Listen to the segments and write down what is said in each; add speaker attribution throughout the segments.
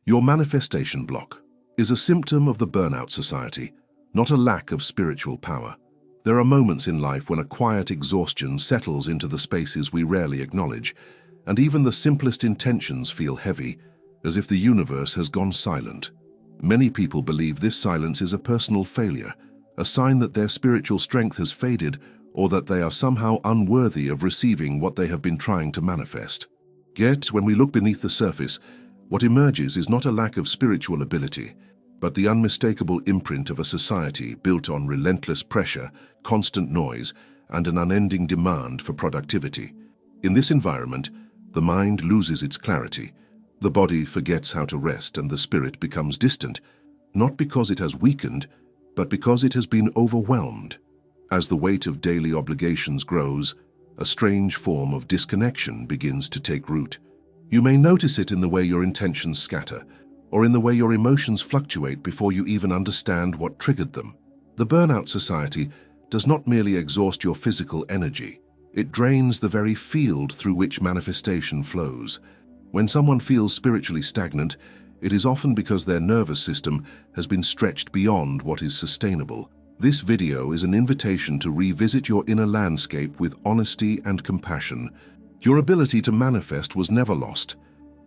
Speaker 1: Your manifestation block is a symptom of the burnout society, not a lack of spiritual power. There are moments in life when a quiet exhaustion settles into the spaces we rarely acknowledge, and even the simplest intentions feel heavy, as if the universe has gone silent. Many people believe this silence is a personal failure, a sign that their spiritual strength has faded or that they are somehow unworthy of receiving what they have been trying to manifest. Yet, when we look beneath the surface, what emerges is not a lack of spiritual ability, but the unmistakable imprint of a society built on relentless pressure, constant noise, and an unending demand for productivity. In this environment, the mind loses its clarity, the body forgets how to rest, and the spirit becomes distant, not because it has weakened, but because it has been overwhelmed. As the weight of daily obligations grows, a strange form of disconnection begins to take root. You may notice it in the way your intentions scatter, or in the way your emotions fluctuate before you even understand what triggered them. The burnout society does not merely exhaust your physical energy, it drains the very field through which manifestation flows. When someone feels spiritually stagnant, it is often because their nervous system has been stretched beyond what is sustainable. This video is an invitation to revisit your inner landscape with honesty and compassion. Your ability to manifest was never lost.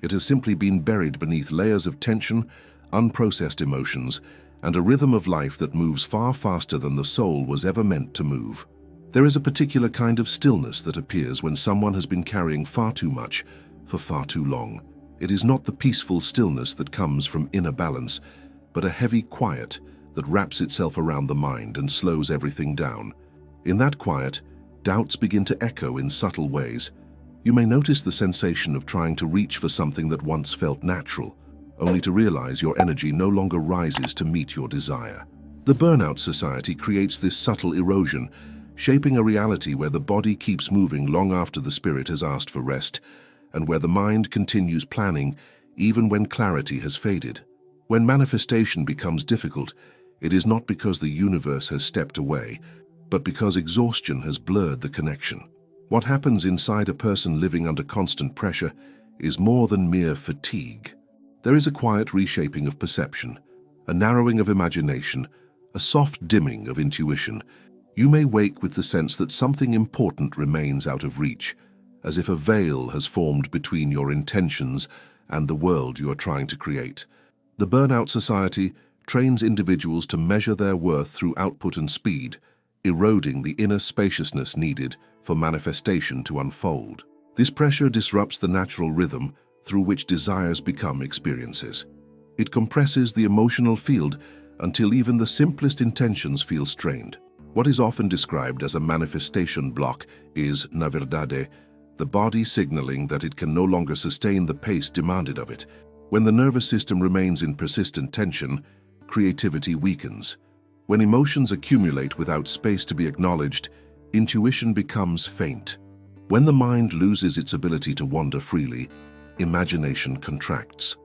Speaker 1: It has simply been buried beneath layers of tension, unprocessed emotions, and a rhythm of life that moves far faster than the soul was ever meant to move. There is a particular kind of stillness that appears when someone has been carrying far too much for far too long. It is not the peaceful stillness that comes from inner balance, but a heavy quiet that wraps itself around the mind and slows everything down. In that quiet, doubts begin to echo in subtle ways. You may notice the sensation of trying to reach for something that once felt natural, only to realize your energy no longer rises to meet your desire. The burnout society creates this subtle erosion, shaping a reality where the body keeps moving long after the spirit has asked for rest, and where the mind continues planning even when clarity has faded. When manifestation becomes difficult, it is not because the universe has stepped away, but because exhaustion has blurred the connection. What happens inside a person living under constant pressure is more than mere fatigue. There is a quiet reshaping of perception, a narrowing of imagination, a soft dimming of intuition. You may wake with the sense that something important remains out of reach, as if a veil has formed between your intentions and the world you are trying to create. The burnout society trains individuals to measure their worth through output and speed, eroding the inner spaciousness needed for manifestation to unfold. This pressure disrupts the natural rhythm through which desires become experiences. It compresses the emotional field until even the simplest intentions feel strained. What is often described as a manifestation block is, na verdade, the body signaling that it can no longer sustain the pace demanded of it. When the nervous system remains in persistent tension, creativity weakens. When emotions accumulate without space to be acknowledged, intuition becomes faint. When the mind loses its ability to wander freely, imagination contracts.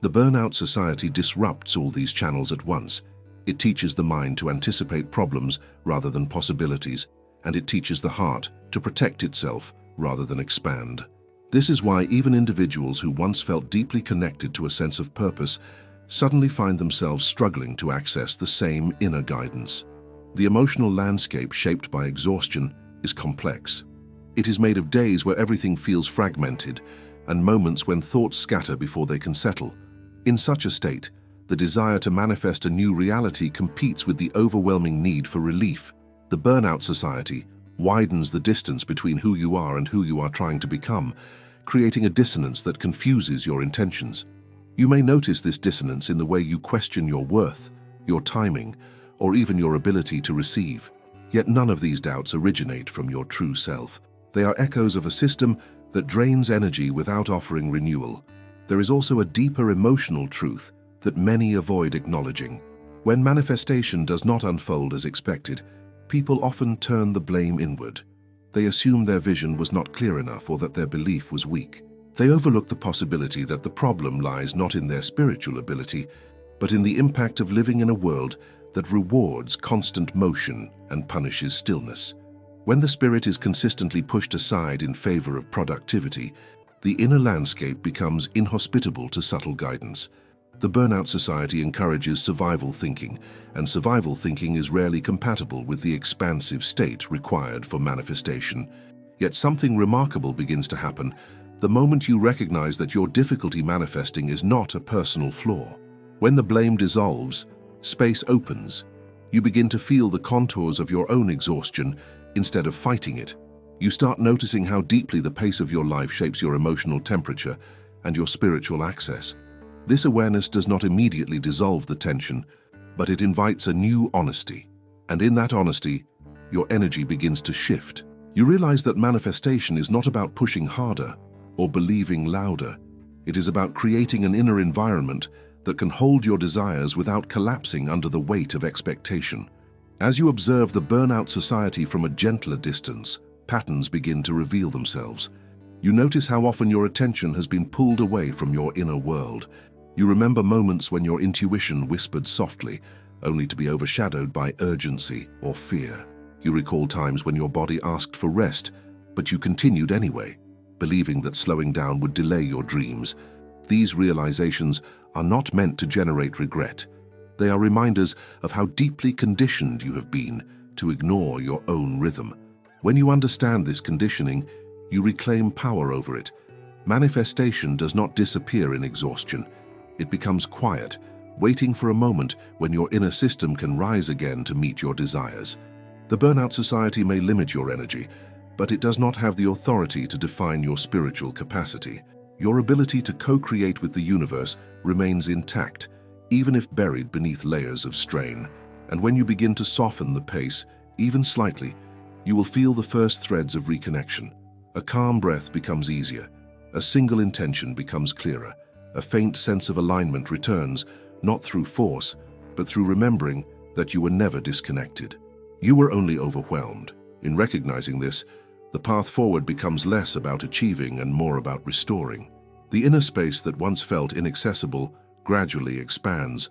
Speaker 1: The burnout society disrupts all these channels at once. It teaches the mind to anticipate problems rather than possibilities, and it teaches the heart to protect itself rather than expand. This is why even individuals who once felt deeply connected to a sense of purpose suddenly find themselves struggling to access the same inner guidance. The emotional landscape shaped by exhaustion is complex. It is made of days where everything feels fragmented and moments when thoughts scatter before they can settle. In such a state, the desire to manifest a new reality competes with the overwhelming need for relief. The burnout society widens the distance between who you are and who you are trying to become, creating a dissonance that confuses your intentions. You may notice this dissonance in the way you question your worth, your timing, or even your ability to receive. Yet none of these doubts originate from your true self. They are echoes of a system that drains energy without offering renewal. There is also a deeper emotional truth that many avoid acknowledging. When manifestation does not unfold as expected, people often turn the blame inward. They assume their vision was not clear enough or that their belief was weak. They overlook the possibility that the problem lies not in their spiritual ability, but in the impact of living in a world that rewards constant motion and punishes stillness. When the spirit is consistently pushed aside in favor of productivity, the inner landscape becomes inhospitable to subtle guidance. The Burnout Society encourages survival thinking, and survival thinking is rarely compatible with the expansive state required for manifestation. Yet something remarkable begins to happen the moment you recognize that your difficulty manifesting is not a personal flaw. When the blame dissolves, space opens. You begin to feel the contours of your own exhaustion instead of fighting it. You start noticing how deeply the pace of your life shapes your emotional temperature and your spiritual access. This awareness does not immediately dissolve the tension, but it invites a new honesty. And in that honesty, your energy begins to shift. You realize that manifestation is not about pushing harder or believing louder. It is about creating an inner environment that can hold your desires without collapsing under the weight of expectation. As you observe the Burnout Society from a gentler distance, patterns begin to reveal themselves. You notice how often your attention has been pulled away from your inner world. You remember moments when your intuition whispered softly, only to be overshadowed by urgency or fear. You recall times when your body asked for rest, but you continued anyway, believing that slowing down would delay your dreams. These realizations are not meant to generate regret. They are reminders of how deeply conditioned you have been to ignore your own rhythm. When you understand this conditioning, you reclaim power over it. Manifestation does not disappear in exhaustion. It becomes quiet, waiting for a moment when your inner system can rise again to meet your desires. The Burnout Society may limit your energy, but it does not have the authority to define your spiritual capacity. Your ability to co-create with the universe remains intact, even if buried beneath layers of strain. And when you begin to soften the pace, even slightly, you will feel the first threads of reconnection. A calm breath becomes easier. A single intention becomes clearer. A faint sense of alignment returns, not through force, but through remembering that you were never disconnected. You were only overwhelmed. In recognizing this, the path forward becomes less about achieving and more about restoring. The inner space that once felt inaccessible gradually expands,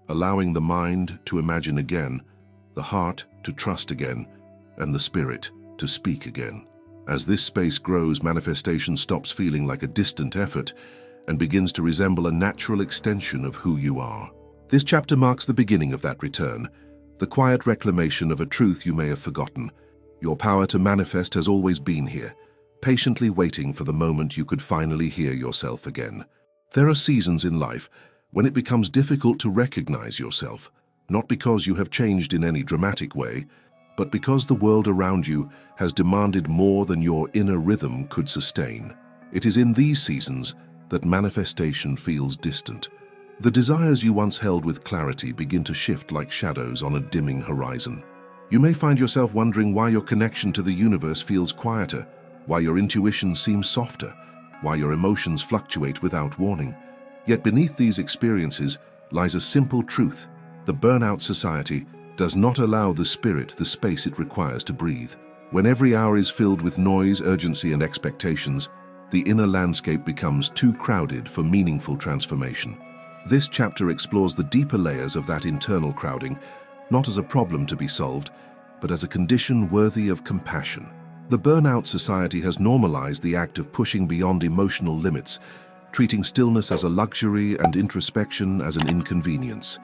Speaker 1: allowing the mind to imagine again, the heart to trust again, and the spirit to speak again. As this space grows, manifestation stops feeling like a distant effort and begins to resemble a natural extension of who you are. This chapter marks the beginning of that return, the quiet reclamation of a truth you may have forgotten. Your power to manifest has always been here, patiently waiting for the moment you could finally hear yourself again. There are seasons in life when it becomes difficult to recognize yourself, not because you have changed in any dramatic way, but because the world around you has demanded more than your inner rhythm could sustain. It is in these seasons that manifestation feels distant. The desires you once held with clarity begin to shift like shadows on a dimming horizon. You may find yourself wondering why your connection to the universe feels quieter, why your intuition seems softer, why your emotions fluctuate without warning. Yet beneath these experiences lies a simple truth. The Burnout Society does not allow the spirit the space it requires to breathe. When every hour is filled with noise, urgency, and expectations, the inner landscape becomes too crowded for meaningful transformation. This chapter explores the deeper layers of that internal crowding, not as a problem to be solved, but as a condition worthy of compassion. The Burnout Society has normalized the act of pushing beyond emotional limits, treating stillness as a luxury and introspection as an inconvenience.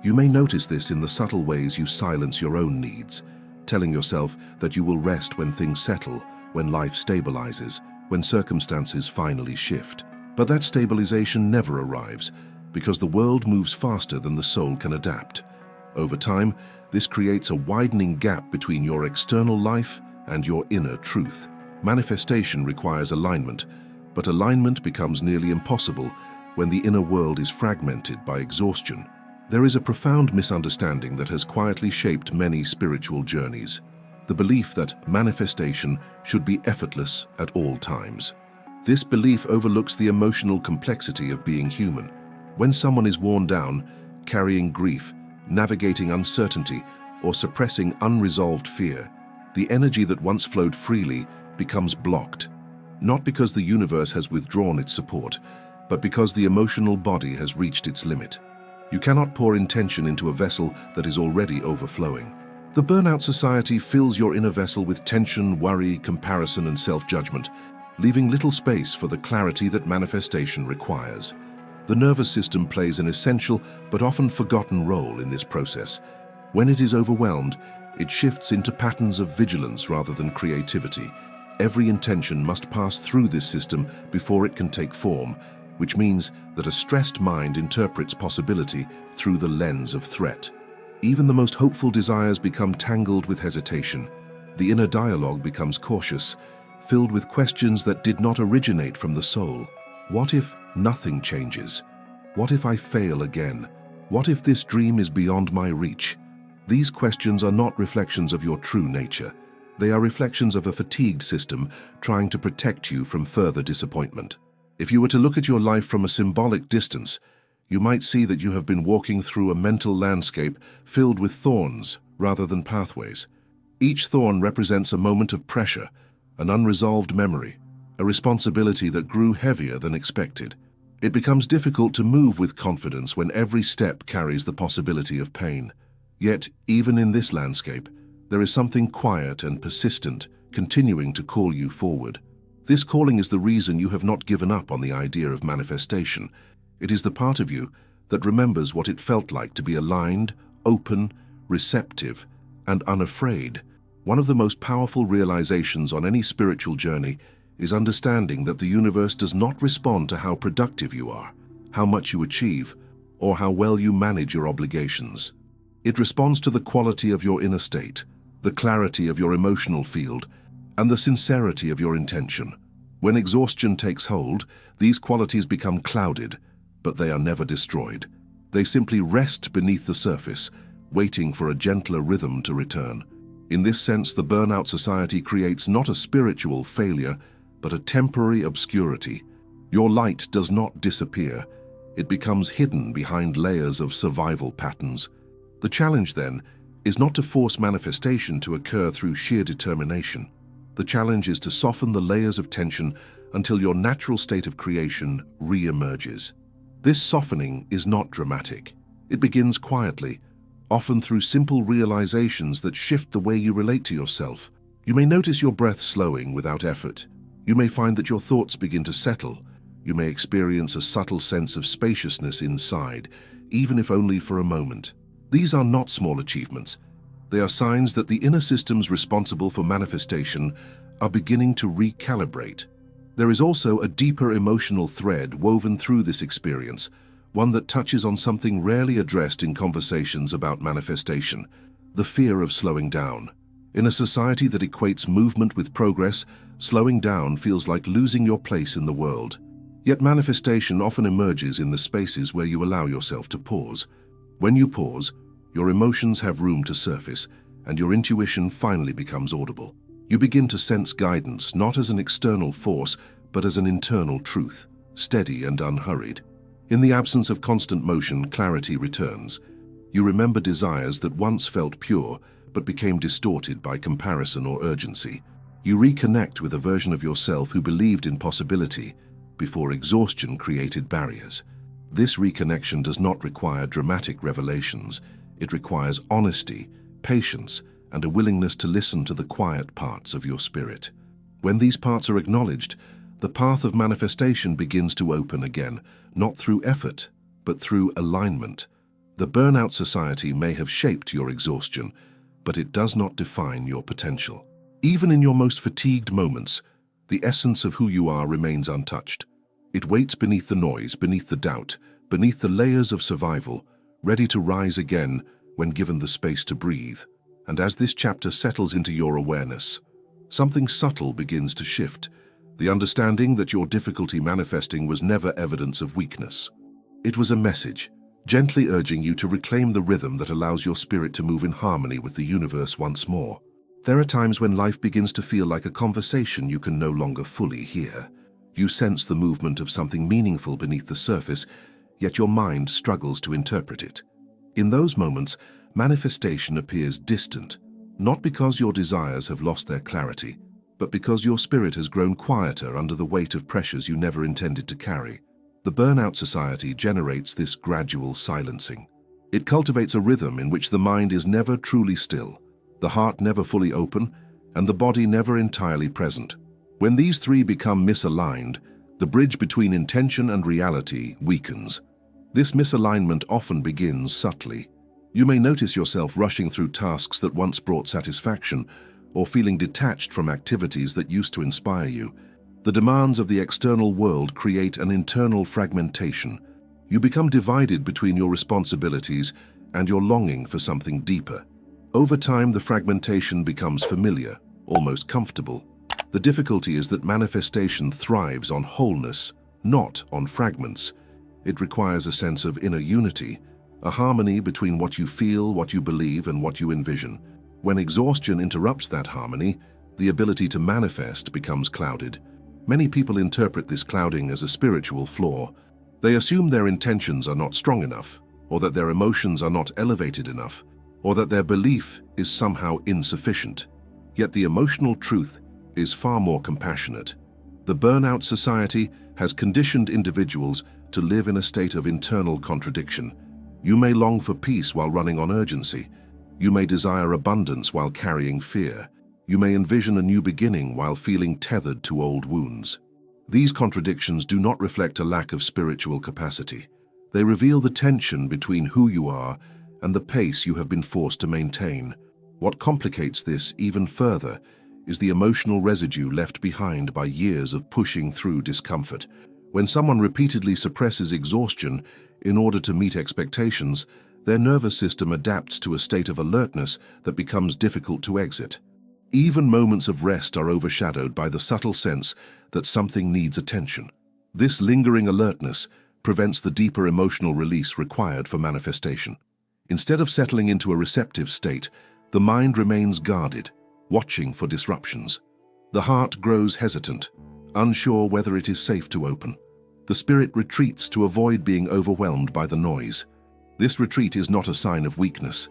Speaker 1: You may notice this in the subtle ways you silence your own needs, telling yourself that you will rest when things settle, when life stabilizes, when circumstances finally shift. But that stabilization never arrives, because the world moves faster than the soul can adapt. Over time, this creates a widening gap between your external life and your inner truth. Manifestation requires alignment, but alignment becomes nearly impossible when the inner world is fragmented by exhaustion. There is a profound misunderstanding that has quietly shaped many spiritual journeys: the belief that manifestation should be effortless at all times. This belief overlooks the emotional complexity of being human. When someone is worn down, carrying grief, navigating uncertainty, or suppressing unresolved fear, the energy that once flowed freely becomes blocked, not because the universe has withdrawn its support, but because the emotional body has reached its limit. You cannot pour intention into a vessel that is already overflowing. The Burnout Society fills your inner vessel with tension, worry, comparison, and self-judgment, leaving little space for the clarity that manifestation requires. The nervous system plays an essential but often forgotten role in this process. When it is overwhelmed, it shifts into patterns of vigilance rather than creativity. Every intention must pass through this system before it can take form, which means that a stressed mind interprets possibility through the lens of threat. Even the most hopeful desires become tangled with hesitation. The inner dialogue becomes cautious, filled with questions that did not originate from the soul. What if nothing changes? What if I fail again? What if this dream is beyond my reach? These questions are not reflections of your true nature. They are reflections of a fatigued system trying to protect you from further disappointment. If you were to look at your life from a symbolic distance, you might see that you have been walking through a mental landscape filled with thorns rather than pathways. Each thorn represents a moment of pressure, an unresolved memory, a responsibility that grew heavier than expected. It becomes difficult to move with confidence when every step carries the possibility of pain. Yet, even in this landscape, there is something quiet and persistent continuing to call you forward. This calling is the reason you have not given up on the idea of manifestation. It is the part of you that remembers what it felt like to be aligned, open, receptive, and unafraid. One of the most powerful realizations on any spiritual journey is understanding that the universe does not respond to how productive you are, how much you achieve, or how well you manage your obligations. It responds to the quality of your inner state, the clarity of your emotional field, and the sincerity of your intention. When exhaustion takes hold, these qualities become clouded, but they are never destroyed. They simply rest beneath the surface, waiting for a gentler rhythm to return. In this sense, the Burnout Society creates not a spiritual failure, but a temporary obscurity. Your light does not disappear. It becomes hidden behind layers of survival patterns. The challenge, then, is not to force manifestation to occur through sheer determination. The challenge is to soften the layers of tension until your natural state of creation re-emerges. This softening is not dramatic. It begins quietly, often through simple realizations that shift the way you relate to yourself. You may notice your breath slowing without effort. You may find that your thoughts begin to settle. You may experience a subtle sense of spaciousness inside, even if only for a moment. These are not small achievements. They are signs that the inner systems responsible for manifestation are beginning to recalibrate. There is also a deeper emotional thread woven through this experience, one that touches on something rarely addressed in conversations about manifestation: the fear of slowing down. In a society that equates movement with progress, slowing down feels like losing your place in the world. Yet manifestation often emerges in the spaces where you allow yourself to pause. When you pause, your emotions have room to surface, and your intuition finally becomes audible. You begin to sense guidance not as an external force, but as an internal truth, steady and unhurried. In the absence of constant motion, clarity returns. You remember desires that once felt pure, but became distorted by comparison or urgency. You reconnect with a version of yourself who believed in possibility before exhaustion created barriers. This reconnection does not require dramatic revelations. It requires honesty, patience, and a willingness to listen to the quiet parts of your spirit. When these parts are acknowledged, the path of manifestation begins to open again, not through effort, but through alignment. The Burnout Society may have shaped your exhaustion, but it does not define your potential. Even in your most fatigued moments, the essence of who you are remains untouched. It waits beneath the noise, beneath the doubt, beneath the layers of survival, ready to rise again when given the space to breathe. And as this chapter settles into your awareness, something subtle begins to shift, the understanding that your difficulty manifesting was never evidence of weakness. It was a message, gently urging you to reclaim the rhythm that allows your spirit to move in harmony with the universe once more. There are times when life begins to feel like a conversation you can no longer fully hear. You sense the movement of something meaningful beneath the surface, yet your mind struggles to interpret it. In those moments, manifestation appears distant, not because your desires have lost their clarity, but because your spirit has grown quieter under the weight of pressures you never intended to carry. The Burnout Society generates this gradual silencing. It cultivates a rhythm in which the mind is never truly still, the heart never fully open, and the body never entirely present. When these three become misaligned, The bridge between intention and reality weakens. This misalignment often begins subtly. You may notice yourself rushing through tasks that once brought satisfaction, or feeling detached from activities that used to inspire you. The demands of the external world create an internal fragmentation. You become divided between your responsibilities and your longing for something deeper. Over time, the fragmentation becomes familiar, almost comfortable. The difficulty is that manifestation thrives on wholeness, not on fragments. It requires a sense of inner unity, a harmony between what you feel, what you believe, and what you envision. When exhaustion interrupts that harmony, the ability to manifest becomes clouded. Many people interpret this clouding as a spiritual flaw. They assume their intentions are not strong enough, or that their emotions are not elevated enough, or that their belief is somehow insufficient. Yet the emotional truth is far more compassionate. The burnout society has conditioned individuals to live in a state of internal contradiction. You may long for peace while running on urgency. You may desire abundance while carrying fear. You may envision a new beginning while feeling tethered to old wounds. These contradictions do not reflect a lack of spiritual capacity. They reveal the tension between who you are and the pace you have been forced to maintain. What complicates this even further is the emotional residue left behind by years of pushing through discomfort. When someone repeatedly suppresses exhaustion in order to meet expectations, their nervous system adapts to a state of alertness that becomes difficult to exit. Even moments of rest are overshadowed by the subtle sense that something needs attention. This lingering alertness prevents the deeper emotional release required for manifestation. Instead of settling into a receptive state, the mind remains guarded, watching for disruptions. The heart grows hesitant, unsure whether it is safe to open. The spirit retreats to avoid being overwhelmed by the noise. This retreat is not a sign of weakness.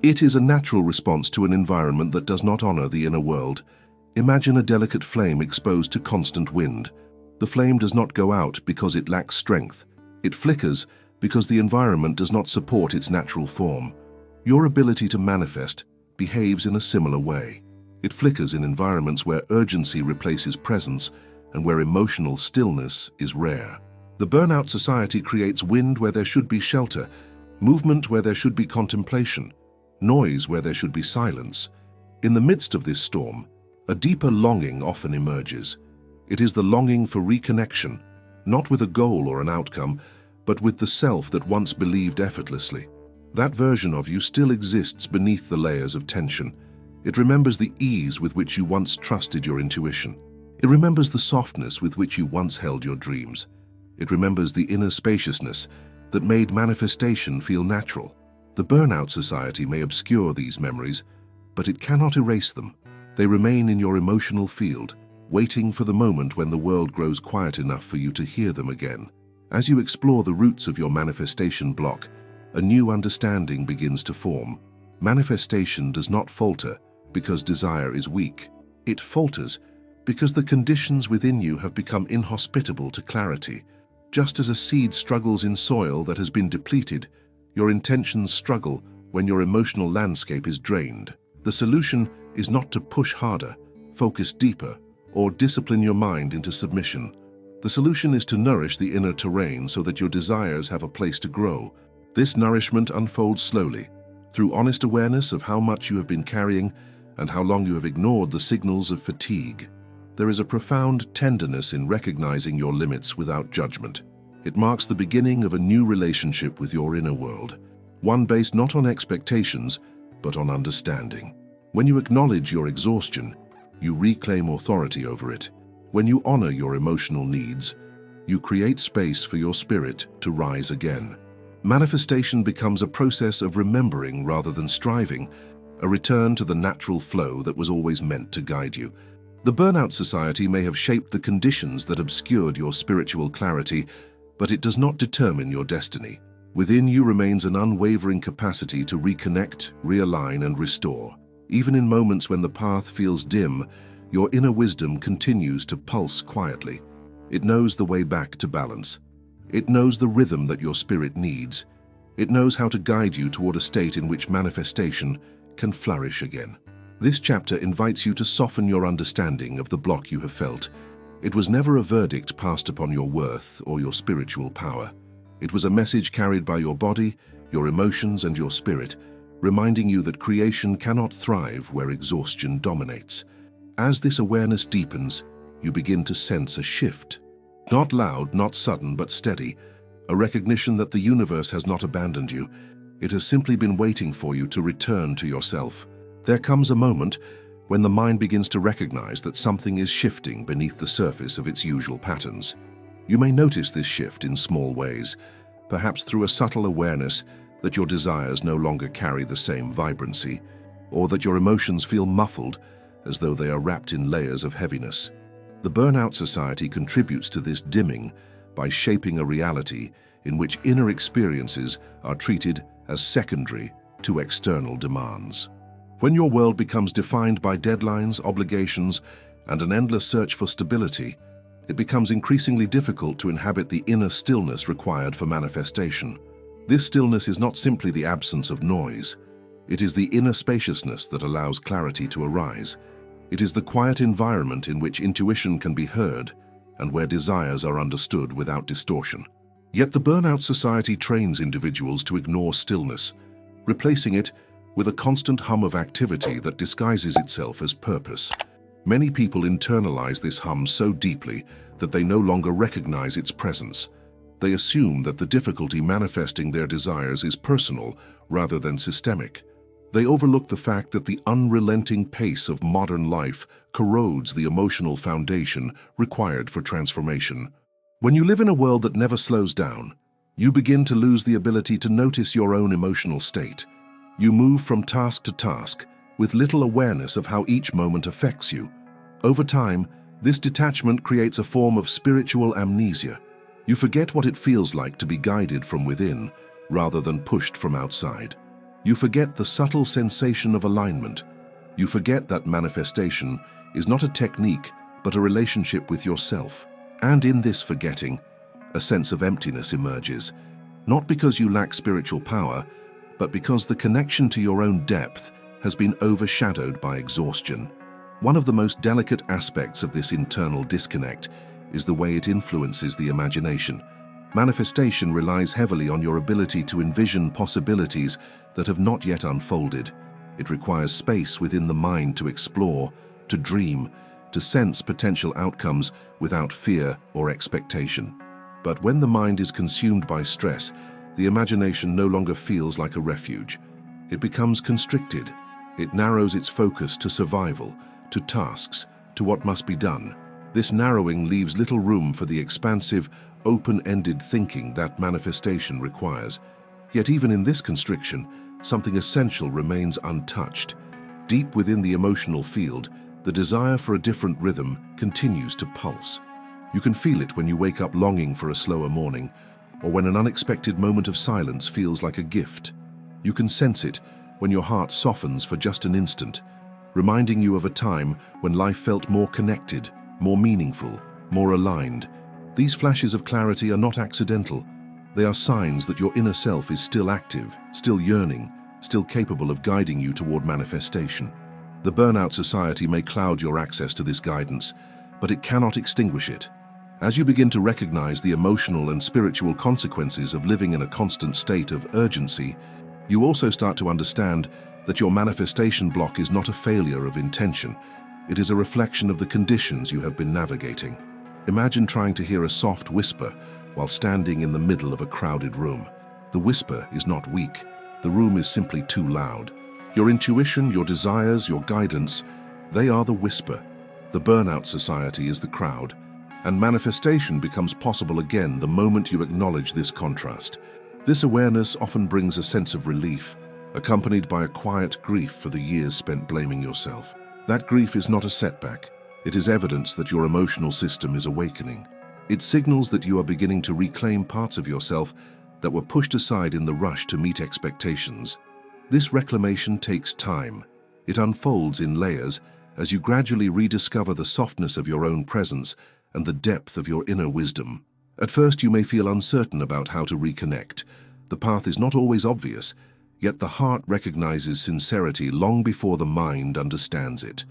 Speaker 1: It is a natural response to an environment that does not honor the inner world. Imagine a delicate flame exposed to constant wind. The flame does not go out because it lacks strength. It flickers because the environment does not support its natural form. Your ability to manifest behaves in a similar way. It flickers in environments where urgency replaces presence and where emotional stillness is rare. The burnout society creates wind where there should be shelter, movement where there should be contemplation, noise where there should be silence. In the midst of this storm, a deeper longing often emerges. It is the longing for reconnection, not with a goal or an outcome, but with the self that once believed effortlessly. That version of you still exists beneath the layers of tension. It remembers the ease with which you once trusted your intuition. It remembers the softness with which you once held your dreams. It remembers the inner spaciousness that made manifestation feel natural. The burnout society may obscure these memories, but it cannot erase them. They remain in your emotional field, waiting for the moment when the world grows quiet enough for you to hear them again. As you explore the roots of your manifestation block, a new understanding begins to form. Manifestation does not falter because desire is weak. It falters because the conditions within you have become inhospitable to clarity. Just as a seed struggles in soil that has been depleted, your intentions struggle when your emotional landscape is drained. The solution is not to push harder, focus deeper, or discipline your mind into submission. The solution is to nourish the inner terrain so that your desires have a place to grow. This nourishment unfolds slowly, through honest awareness of how much you have been carrying and how long you have ignored the signals of fatigue. There is a profound tenderness in recognizing your limits without judgment. It marks the beginning of a new relationship with your inner world, one based not on expectations, but on understanding. When you acknowledge your exhaustion, you reclaim authority over it. When you honor your emotional needs, you create space for your spirit to rise again. Manifestation becomes a process of remembering rather than striving, a return to the natural flow that was always meant to guide you. The burnout society may have shaped the conditions that obscured your spiritual clarity, but it does not determine your destiny. Within you remains an unwavering capacity to reconnect, realign, and restore. Even in moments when the path feels dim, your inner wisdom continues to pulse quietly. It knows the way back to balance. It knows the rhythm that your spirit needs. It knows how to guide you toward a state in which manifestation can flourish again. This chapter invites you to soften your understanding of the block you have felt. It was never a verdict passed upon your worth or your spiritual power. It was a message carried by your body, your emotions, and your spirit, reminding you that creation cannot thrive where exhaustion dominates. As this awareness deepens, you begin to sense a shift. Not loud, not sudden, but steady, a recognition that the universe has not abandoned you. It has simply been waiting for you to return to yourself. There comes a moment when the mind begins to recognize that something is shifting beneath the surface of its usual patterns. You may notice this shift in small ways, perhaps through a subtle awareness that your desires no longer carry the same vibrancy, or that your emotions feel muffled as though they are wrapped in layers of heaviness. The Burnout Society contributes to this dimming by shaping a reality in which inner experiences are treated as secondary to external demands. When your world becomes defined by deadlines, obligations, and an endless search for stability, it becomes increasingly difficult to inhabit the inner stillness required for manifestation. This stillness is not simply the absence of noise. It is the inner spaciousness that allows clarity to arise. It is the quiet environment in which intuition can be heard and where desires are understood without distortion. Yet the Burnout Society trains individuals to ignore stillness, replacing it with a constant hum of activity that disguises itself as purpose. Many people internalize this hum so deeply that they no longer recognize its presence. They assume that the difficulty manifesting their desires is personal rather than systemic. They overlook the fact that the unrelenting pace of modern life corrodes the emotional foundation required for transformation. When you live in a world that never slows down, you begin to lose the ability to notice your own emotional state. You move from task to task with little awareness of how each moment affects you. Over time, this detachment creates a form of spiritual amnesia. You forget what it feels like to be guided from within rather than pushed from outside. You forget the subtle sensation of alignment. You forget that manifestation is not a technique, but a relationship with yourself. And in this forgetting, a sense of emptiness emerges, not because you lack spiritual power, but because the connection to your own depth has been overshadowed by exhaustion. One of the most delicate aspects of this internal disconnect is the way it influences the imagination. Manifestation relies heavily on your ability to envision possibilities that have not yet unfolded. It requires space within the mind to explore, to dream, to sense potential outcomes without fear or expectation. But when the mind is consumed by stress, the imagination no longer feels like a refuge. It becomes constricted. It narrows its focus to survival, to tasks, to what must be done. This narrowing leaves little room for the expansive, open-ended thinking that manifestation requires. Yet even in this constriction, something essential remains untouched. Deep within the emotional field, the desire for a different rhythm continues to pulse. You can feel it when you wake up longing for a slower morning, or when an unexpected moment of silence feels like a gift. You can sense it when your heart softens for just an instant, reminding you of a time when life felt more connected, more meaningful, more aligned. These flashes of clarity are not accidental. They are signs that your inner self is still active, still yearning, still capable of guiding you toward manifestation. The Burnout Society may cloud your access to this guidance, but it cannot extinguish it. As you begin to recognize the emotional and spiritual consequences of living in a constant state of urgency, you also start to understand that your manifestation block is not a failure of intention. It is a reflection of the conditions you have been navigating. Imagine trying to hear a soft whisper while standing in the middle of a crowded room. The whisper is not weak. The room is simply too loud. Your intuition, your desires, your guidance, they are the whisper. The Burnout Society is the crowd. And manifestation becomes possible again the moment you acknowledge this contrast. This awareness often brings a sense of relief, accompanied by a quiet grief for the years spent blaming yourself. That grief is not a setback. It is evidence that your emotional system is awakening. It signals that you are beginning to reclaim parts of yourself that were pushed aside in the rush to meet expectations. This reclamation takes time. It unfolds in layers as you gradually rediscover the softness of your own presence and the depth of your inner wisdom. At first, you may feel uncertain about how to reconnect. The path is not always obvious, yet the heart recognizes sincerity long before the mind understands it.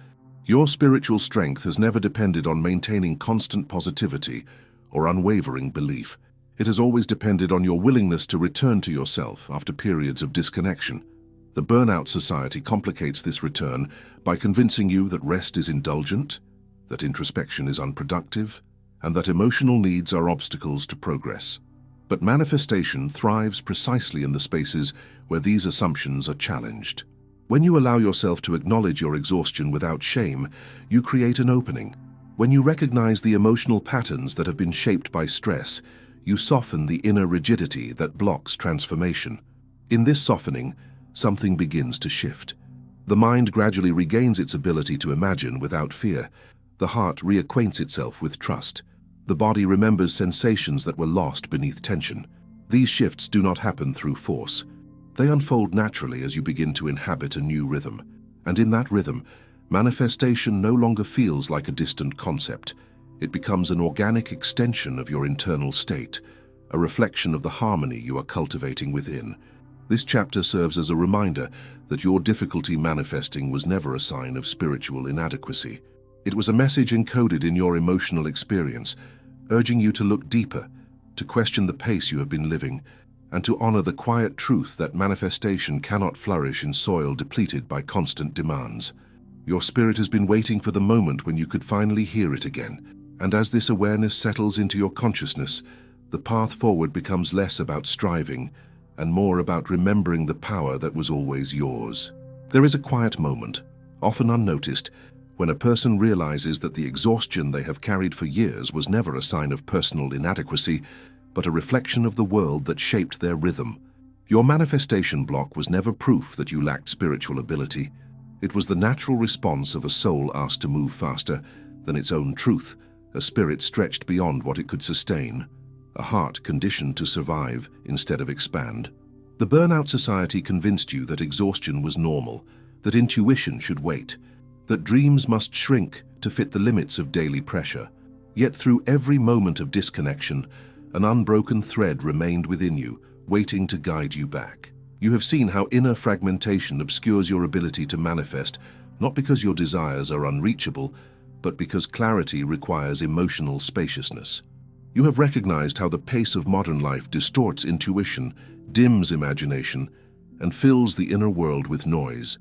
Speaker 1: Your spiritual strength has never depended on maintaining constant positivity or unwavering belief. It has always depended on your willingness to return to yourself after periods of disconnection. The Burnout Society complicates this return by convincing you that rest is indulgent, that introspection is unproductive, and that emotional needs are obstacles to progress. But manifestation thrives precisely in the spaces where these assumptions are challenged. When you allow yourself to acknowledge your exhaustion without shame, you create an opening. When you recognize the emotional patterns that have been shaped by stress, you soften the inner rigidity that blocks transformation. In this softening, something begins to shift. The mind gradually regains its ability to imagine without fear. The heart reacquaints itself with trust. The body remembers sensations that were lost beneath tension. These shifts do not happen through force. They unfold naturally as you begin to inhabit a new rhythm. And in that rhythm, manifestation no longer feels like a distant concept. It becomes an organic extension of your internal state, a reflection of the harmony you are cultivating within. This chapter serves as a reminder that your difficulty manifesting was never a sign of spiritual inadequacy. It was a message encoded in your emotional experience, urging you to look deeper, to question the pace you have been living, and to honor the quiet truth that manifestation cannot flourish in soil depleted by constant demands. Your spirit has been waiting for the moment when you could finally hear it again, and as this awareness settles into your consciousness, the path forward becomes less about striving and more about remembering the power that was always yours. There is a quiet moment, often unnoticed, when a person realizes that the exhaustion they have carried for years was never a sign of personal inadequacy, but a reflection of the world that shaped their rhythm. Your manifestation block was never proof that you lacked spiritual ability. It was the natural response of a soul asked to move faster than its own truth, a spirit stretched beyond what it could sustain, a heart conditioned to survive instead of expand. The Burnout Society convinced you that exhaustion was normal, that intuition should wait, that dreams must shrink to fit the limits of daily pressure. Yet through every moment of disconnection, an unbroken thread remained within you, waiting to guide you back. You have seen how inner fragmentation obscures your ability to manifest, not because your desires are unreachable, but because clarity requires emotional spaciousness. You have recognized how the pace of modern life distorts intuition, dims imagination, and fills the inner world with noise.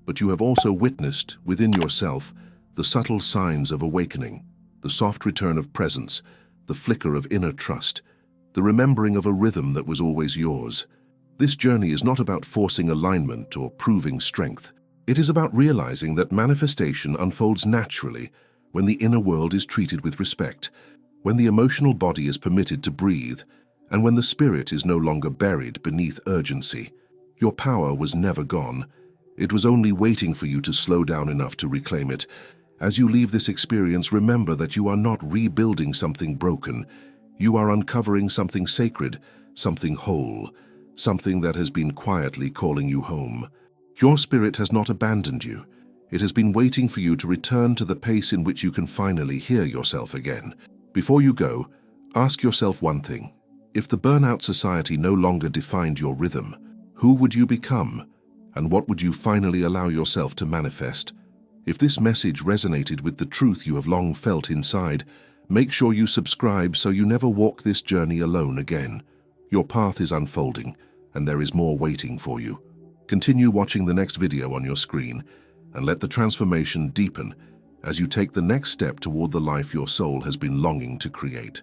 Speaker 1: But you have also witnessed, within yourself, the subtle signs of awakening, the soft return of presence, the flicker of inner trust, the remembering of a rhythm that was always yours. This journey is not about forcing alignment or proving strength. It is about realizing that manifestation unfolds naturally when the inner world is treated with respect, when the emotional body is permitted to breathe, and when the spirit is no longer buried beneath urgency. Your power was never gone. It was only waiting for you to slow down enough to reclaim it. As you leave this experience, remember that you are not rebuilding something broken. You are uncovering something sacred, something whole, something that has been quietly calling you home. Your spirit has not abandoned you. It has been waiting for you to return to the pace in which you can finally hear yourself again. Before you go, ask yourself one thing. If the Burnout Society no longer defined your rhythm, who would you become? And what would you finally allow yourself to manifest? If this message resonated with the truth you have long felt inside, make sure you subscribe so you never walk this journey alone again. Your path is unfolding, and there is more waiting for you. Continue watching the next video on your screen, and let the transformation deepen as you take the next step toward the life your soul has been longing to create.